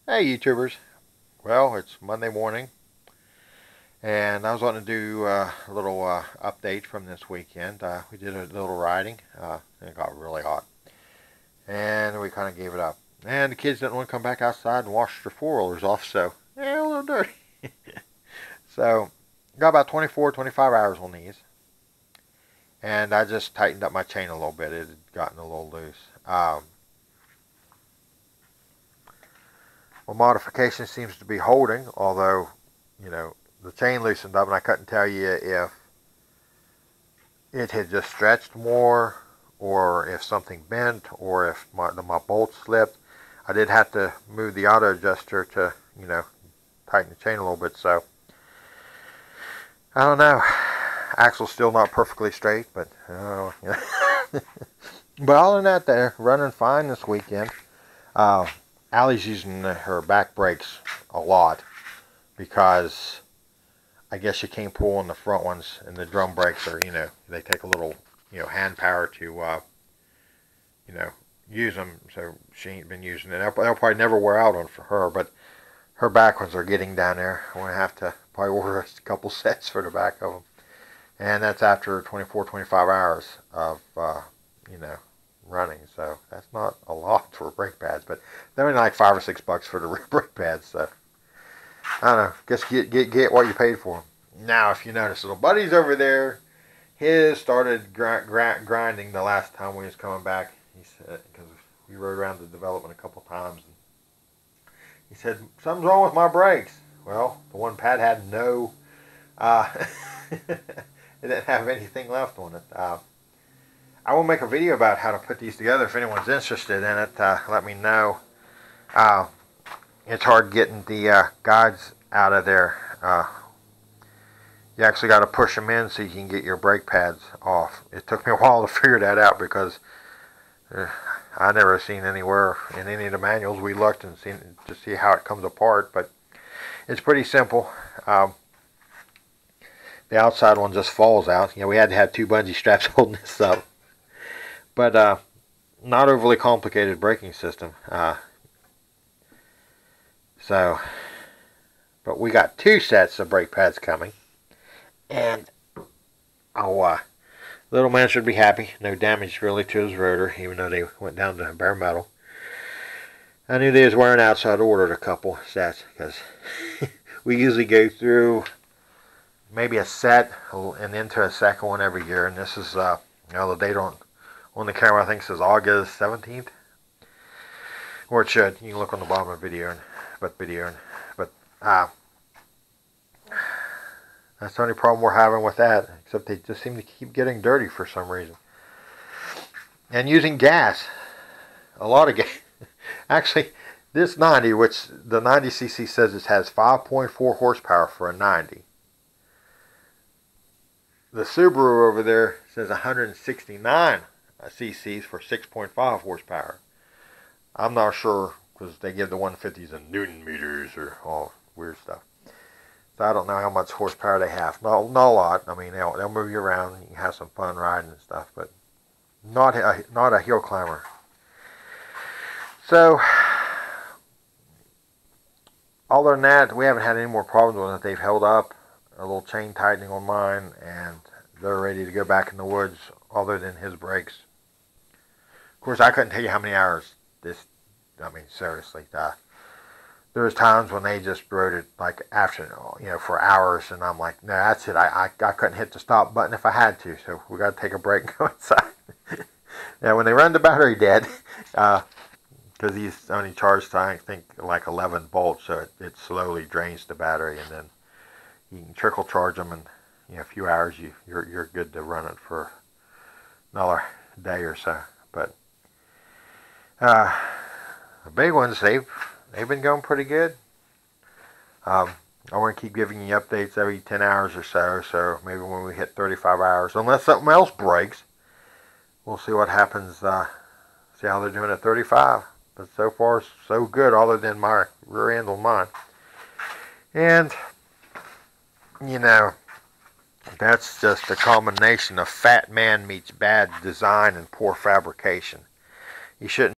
Hey YouTubers, well it's Monday morning and I was wanting to do a little update from this weekend. We did a little riding and it got really hot and we kind of gave it up. And the kids didn't want to come back outside and wash their four-wheelers off, so yeah, a little dirty. So got about 24-25 hours on these, and I just tightened up my chain a little bit. It had gotten a little loose. Well, modification seems to be holding, although, you know, the chain loosened up and I couldn't tell you if it had just stretched more or if something bent or if my bolt slipped. I did have to move the auto adjuster to, you know, tighten the chain a little bit, so I don't know. Axle's still not perfectly straight, but but other than that, they're running fine this weekend. Allie's using her back brakes a lot because I guess you can't pull on the front ones, and the drum brakes are, you know, they take a little, you know, hand power to, you know, use them. So she ain't been using it. They'll probably never wear out on for her, but her back ones are getting down there. I'm going to have to probably order a couple sets for the back of them. And that's after 24-25 hours of, you know, running. So that's not a lot for brake pads, but they're only like $5 or $6 for the brake pads. So I don't know. Just get what you paid for them. Now, if you notice, little buddy's over there. His started grinding the last time we was coming back. He said, because we rode around the development a couple times. And he said, something's wrong with my brakes. Well, the one pad had no, it didn't have anything left on it. I will make a video about how to put these together if anyone's interested in it. Let me know. It's hard getting the guides out of there. You actually got to push them in so you can get your brake pads off. It took me a while to figure that out because I never seen anywhere in any of the manuals we looked and seen to see how it comes apart, but it's pretty simple. The outside one just falls out. You know, we had to have two bungee straps holding this up, but not overly complicated braking system. But we got two sets of brake pads coming, and little man should be happy. No damage really to his rotor, even though they went down to bare metal. I knew they was wearing out, so I'd ordered a couple sets because we usually go through maybe a set and into a second one every year. And this is, you know, the date on the camera I think says August 17th, or it should. You can look on the bottom of the video, but that's the only problem we're having with that, except they just seem to keep getting dirty for some reason. And using gas, a lot of gas. Actually, this 90, which the 90cc says it has 5.4 horsepower for a 90. The Subaru over there says 169 cc's for 6.5 horsepower. I'm not sure because they give the 150s in Newton meters or all weird stuff. So I don't know how much horsepower they have. Not a lot. I mean, they'll move you around. You can have some fun riding and stuff, but not a hill climber. So, other than that, we haven't had any more problems with it. They've held up. A little chain tightening on mine, and they're ready to go back in the woods other than his brakes. Of course, I couldn't tell you how many hours this, I mean, seriously, there was times when they just rode it like after, you know, for hours, and I'm like, no, that's it. I couldn't hit the stop button if I had to, so we got to take a break and go inside. Yeah, when they run the battery dead, because he's only charged to, I think, like 11 volts, so it slowly drains the battery, and then you can trickle charge them, and you know, a few hours you're good to run it for another day or so. But the big ones, they've been going pretty good. I want to keep giving you updates every 10 hours or so, so maybe when we hit 35 hours, unless something else breaks, we'll see what happens, see how they're doing at 35. But so far, so good, other than my rear end on mine. And, you know, that's just a combination of fat man meets bad design and poor fabrication. You shouldn't